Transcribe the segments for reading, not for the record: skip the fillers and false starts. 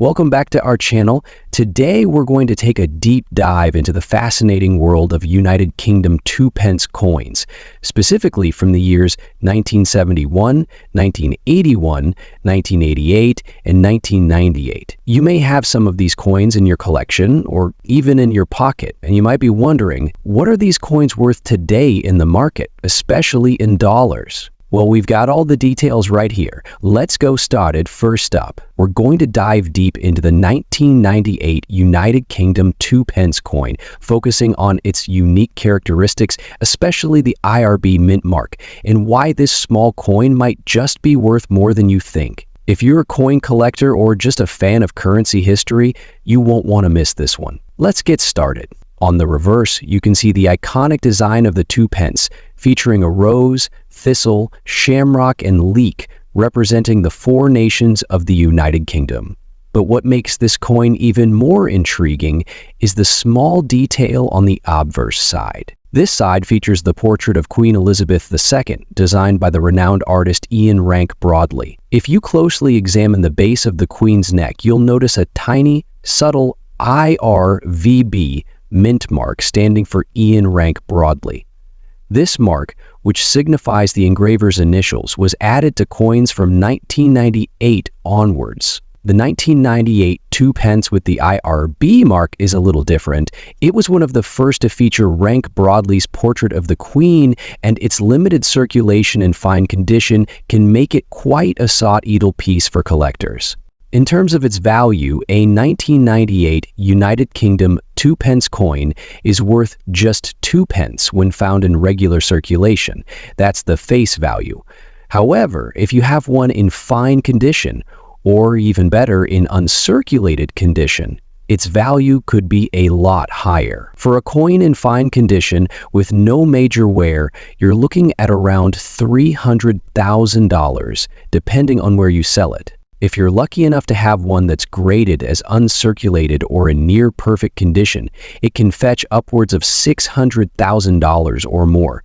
Welcome back to our channel. Today we're going to take a deep dive into the fascinating world of United Kingdom 2-pence coins, specifically from the years 1971, 1981, 1988, and 1998. You may have some of these coins in your collection or even in your pocket, and you might be wondering, what are these coins worth today in the market, especially in dollars? Well, we've got all the details right here. Let's go started. First up, we're going to dive deep into the 1998 United Kingdom 2-pence coin, focusing on its unique characteristics, especially the IRB mint mark, and why this small coin might just be worth more than you think. If you're a coin collector or just a fan of currency history, you won't want to miss this one. Let's get started. On the reverse, you can see the iconic design of the 2-pence, featuring a rose, thistle, shamrock, and leek, representing the four nations of the United Kingdom. But what makes this coin even more intriguing is the small detail on the obverse side. This side features the portrait of Queen Elizabeth II, designed by the renowned artist Ian Rank Broadley. If you closely examine the base of the Queen's neck, you'll notice a tiny, subtle IRVB mint mark standing for Ian Rank Broadley. This mark, which signifies the engraver's initials, was added to coins from 1998 onwards. The 1998 2-pence with the IRB mark is a little different. It was one of the first to feature Rank Broadley's portrait of the Queen, and its limited circulation and fine condition can make it quite a sought-after piece for collectors. In terms of its value, a 1998 United Kingdom 2-pence coin is worth just 2 pence when found in regular circulation. That's the face value. However, if you have one in fine condition, or even better, in uncirculated condition, its value could be a lot higher. For a coin in fine condition with no major wear, you're looking at around $300,000, depending on where you sell it. If you're lucky enough to have one that's graded as uncirculated or in near perfect condition, it can fetch upwards of $600,000 or more.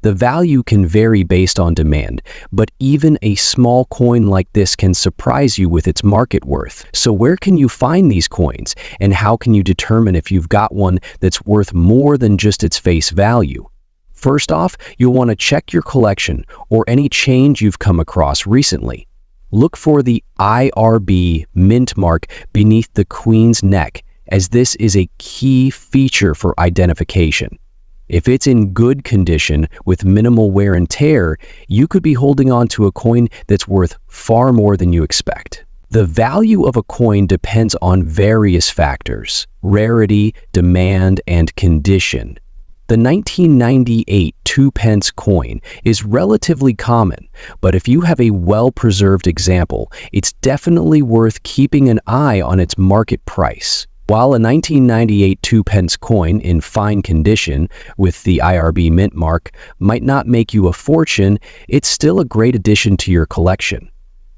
The value can vary based on demand, but even a small coin like this can surprise you with its market worth. So where can you find these coins, and how can you determine if you've got one that's worth more than just its face value? First off, you'll want to check your collection or any change you've come across recently. Look for the IRB mint mark beneath the Queen's neck, as this is a key feature for identification. If it's in good condition with minimal wear and tear, you could be holding on to a coin that's worth far more than you expect. The value of a coin depends on various factors: rarity, demand, and condition. The 1998 2-pence coin is relatively common, but if you have a well-preserved example, it's definitely worth keeping an eye on its market price. While a 1998 2-pence coin in fine condition with the IRB mint mark might not make you a fortune, it's still a great addition to your collection.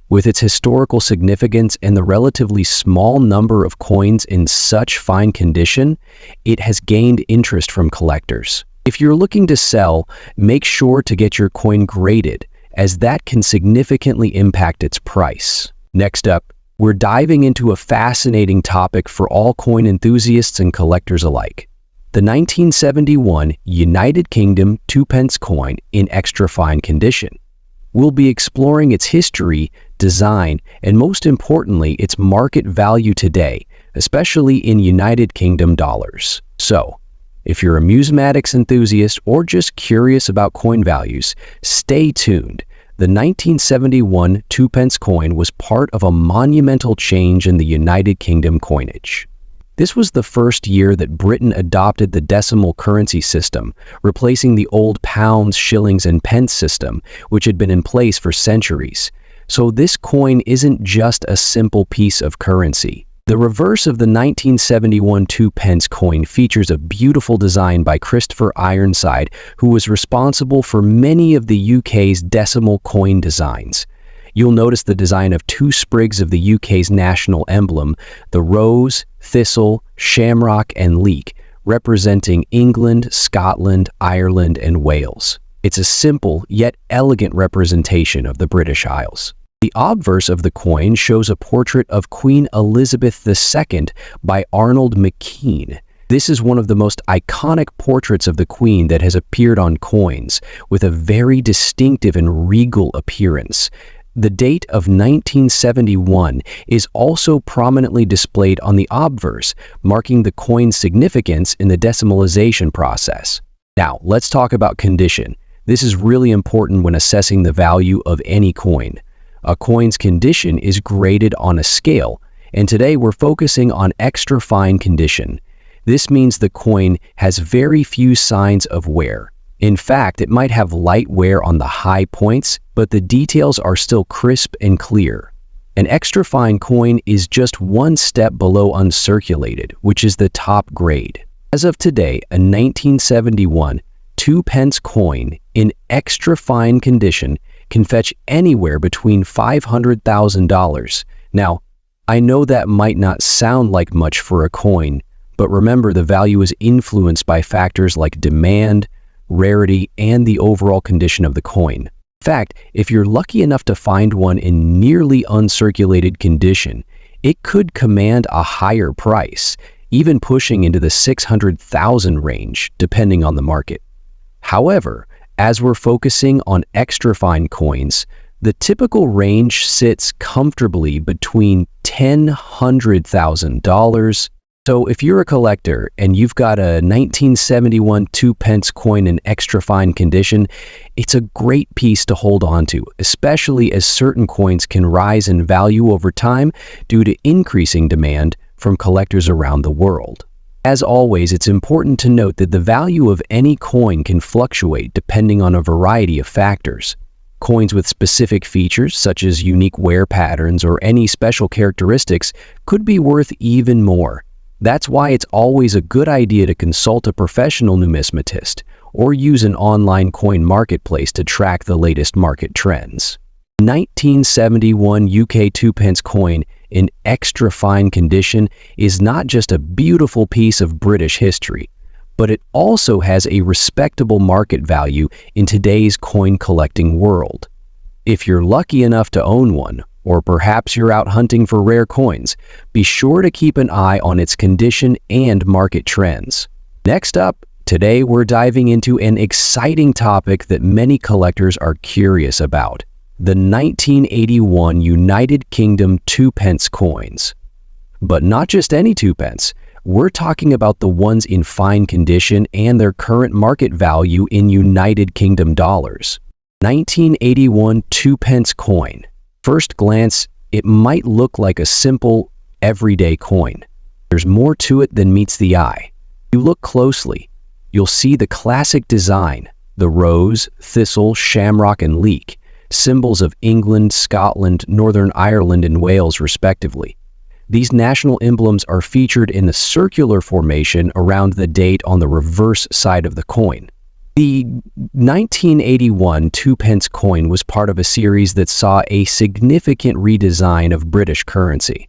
With its historical significance and the relatively small number of coins in such fine condition, it has gained interest from collectors. If you're looking to sell, make sure to get your coin graded, as that can significantly impact its price. Next up, we're diving into a fascinating topic for all coin enthusiasts and collectors alike: the 1971 United Kingdom 2-pence coin in extra fine condition. We'll be exploring its history, design, and most importantly, its market value today, especially in United Kingdom dollars. So, if you're a numismatics enthusiast or just curious about coin values, stay tuned. The 1971 2-pence coin was part of a monumental change in the United Kingdom coinage. This was the first year that Britain adopted the decimal currency system, replacing the old pounds, shillings, and pence system, which had been in place for centuries. So this coin isn't just a simple piece of currency. The reverse of the 1971 2-pence coin features a beautiful design by Christopher Ironside, who was responsible for many of the UK's decimal coin designs. You'll notice the design of 2 sprigs of the UK's national emblem, the rose, thistle, shamrock, and leek, representing England, Scotland, Ireland, and Wales. It's a simple yet elegant representation of the British Isles. The obverse of the coin shows a portrait of Queen Elizabeth II by Arnold McKean. This is one of the most iconic portraits of the Queen that has appeared on coins, with a very distinctive and regal appearance. The date of 1971 is also prominently displayed on the obverse, marking the coin's significance in the decimalization process. Now, let's talk about condition. This is really important when assessing the value of any coin. A coin's condition is graded on a scale, and today we're focusing on extra fine condition. This means the coin has very few signs of wear. In fact, it might have light wear on the high points, but the details are still crisp and clear. An extra fine coin is just one step below uncirculated, which is the top grade. As of today, a 1971 2-pence coin in extra fine condition can fetch anywhere between $500,000. Now, I know that might not sound like much for a coin, but remember, the value is influenced by factors like demand, rarity, and the overall condition of the coin. In fact, if you're lucky enough to find one in nearly uncirculated condition, it could command a higher price, even pushing into the $600,000 range, depending on the market. However, as we're focusing on extra fine coins, the typical range sits comfortably between $100,000. So if you're a collector and you've got a 1971 2-pence coin in extra fine condition, it's a great piece to hold on to, especially as certain coins can rise in value over time due to increasing demand from collectors around the world. As always, it's important to note that the value of any coin can fluctuate depending on a variety of factors. Coins with specific features, such as unique wear patterns or any special characteristics, could be worth even more. That's why it's always a good idea to consult a professional numismatist or use an online coin marketplace to track the latest market trends. 1971 UK 2-pence coin in extra fine condition is not just a beautiful piece of British history, but it also has a respectable market value in today's coin collecting world. If you're lucky enough to own one, or perhaps you're out hunting for rare coins, be sure to keep an eye on its condition and market trends. Next up, today we're diving into an exciting topic that many collectors are curious about: the 1981 United Kingdom 2-pence coins. But not just any 2-pence. We're talking about the ones in fine condition and their current market value in United Kingdom dollars. 1981 2-pence coin. First glance, it might look like a simple, everyday coin. There's more to it than meets the eye. You look closely, you'll see the classic design, the rose, thistle, shamrock, and leek, symbols of England, Scotland, Northern Ireland, and Wales, respectively. These national emblems are featured in the circular formation around the date on the reverse side of the coin. The 1981 2-pence coin was part of a series that saw a significant redesign of British currency.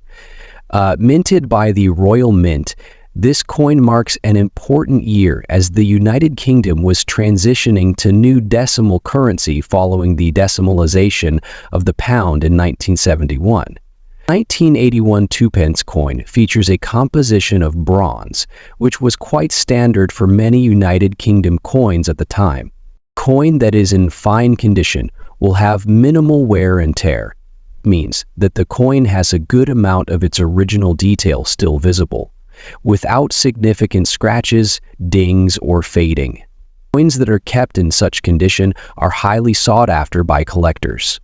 Minted by the Royal Mint, this coin marks an important year as the United Kingdom was transitioning to new decimal currency following the decimalization of the pound in 1971. 1981 2-pence coin features a composition of bronze, which was quite standard for many United Kingdom coins at the time. Coin that is in fine condition will have minimal wear and tear. Means that the coin has a good amount of its original detail still visible, without significant scratches, dings, or fading. Coins that are kept in such condition are highly sought after by collectors.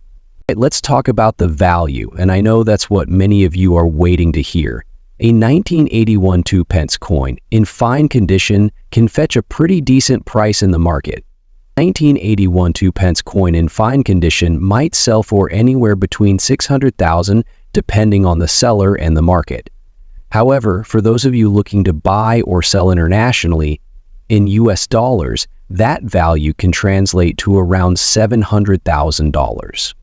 Let's talk about the value, and I know that's what many of you are waiting to hear. A 1981 2-pence coin in fine condition can fetch a pretty decent price in the market. 1981 2-pence coin in fine condition might sell for anywhere between $600,000 depending on the seller and the market. However, for those of you looking to buy or sell internationally, in US dollars, that value can translate to around $700,000.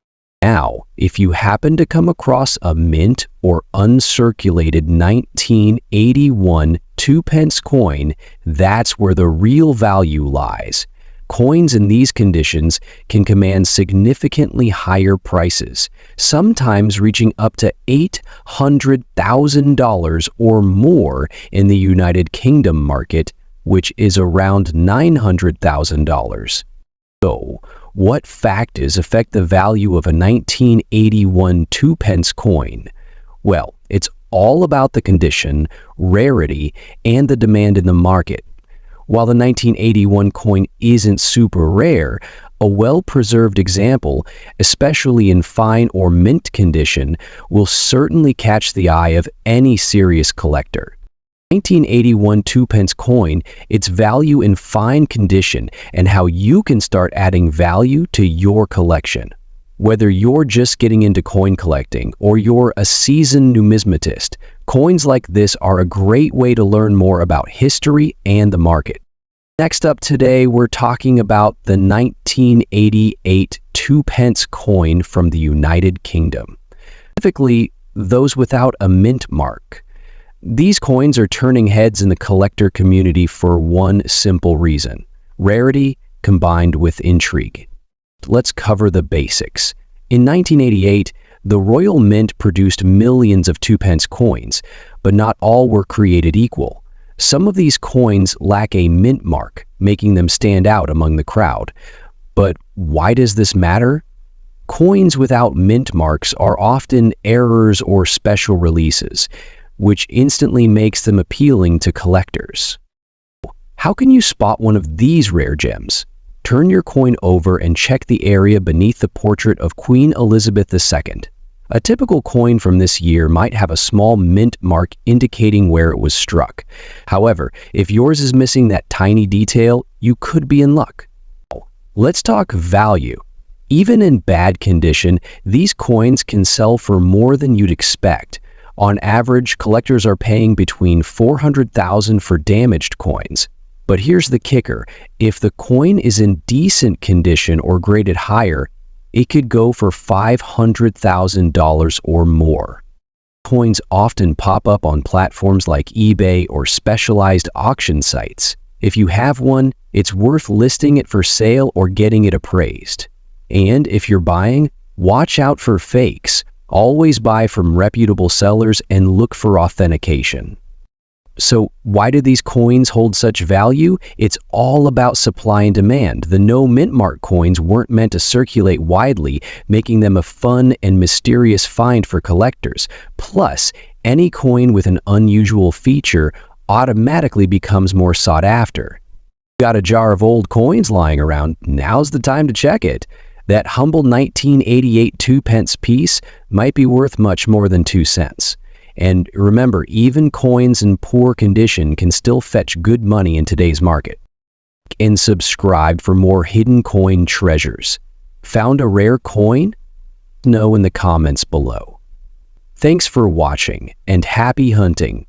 Now, if you happen to come across a mint or uncirculated 1981 2-pence coin, that's where the real value lies. Coins in these conditions can command significantly higher prices, sometimes reaching up to $800,000 or more in the United Kingdom market, which is around $900,000. So, what factors affect the value of a 1981 2-pence coin? Well, it's all about the condition, rarity, and the demand in the market. While the 1981 coin isn't super rare, a well-preserved example, especially in fine or mint condition, will certainly catch the eye of any serious collector. 1981 2-pence coin, its value in fine condition, and how you can start adding value to your collection. Whether you're just getting into coin collecting or you're a seasoned numismatist, coins like this are a great way to learn more about history and the market. Next up today, we're talking about the 1988 2-pence coin from the United Kingdom, specifically those without a mint mark. These coins are turning heads in the collector community for one simple reason: rarity combined with intrigue. Let's cover the basics. In 1988, the Royal Mint produced millions of 2-pence coins, but not all were created equal. Some of these coins lack a mint mark, making them stand out among the crowd. But why does this matter? Coins without mint marks are often errors or special releases, which instantly makes them appealing to collectors. How can you spot one of these rare gems? Turn your coin over and check the area beneath the portrait of Queen Elizabeth II. A typical coin from this year might have a small mint mark indicating where it was struck. However, if yours is missing that tiny detail, you could be in luck. Let's talk value. Even in bad condition, these coins can sell for more than you'd expect. On average, collectors are paying between $400,000 for damaged coins. But here's the kicker: if the coin is in decent condition or graded higher, it could go for $500,000 or more. Coins often pop up on platforms like eBay or specialized auction sites. If you have one, it's worth listing it for sale or getting it appraised. And if you're buying, watch out for fakes. Always buy from reputable sellers and look for authentication. So why do these coins hold such value? It's all about supply and demand. The no mint mark coins weren't meant to circulate widely, making them a fun and mysterious find for collectors. Plus, any coin with an unusual feature automatically becomes more sought after. Got a jar of old coins lying around? Now's the time to check it. That humble 1988 2-pence piece might be worth much more than 2 cents. And remember, even coins in poor condition can still fetch good money in today's market. And subscribe for more hidden coin treasures. Found a rare coin? Know in the comments below. Thanks for watching, and happy hunting.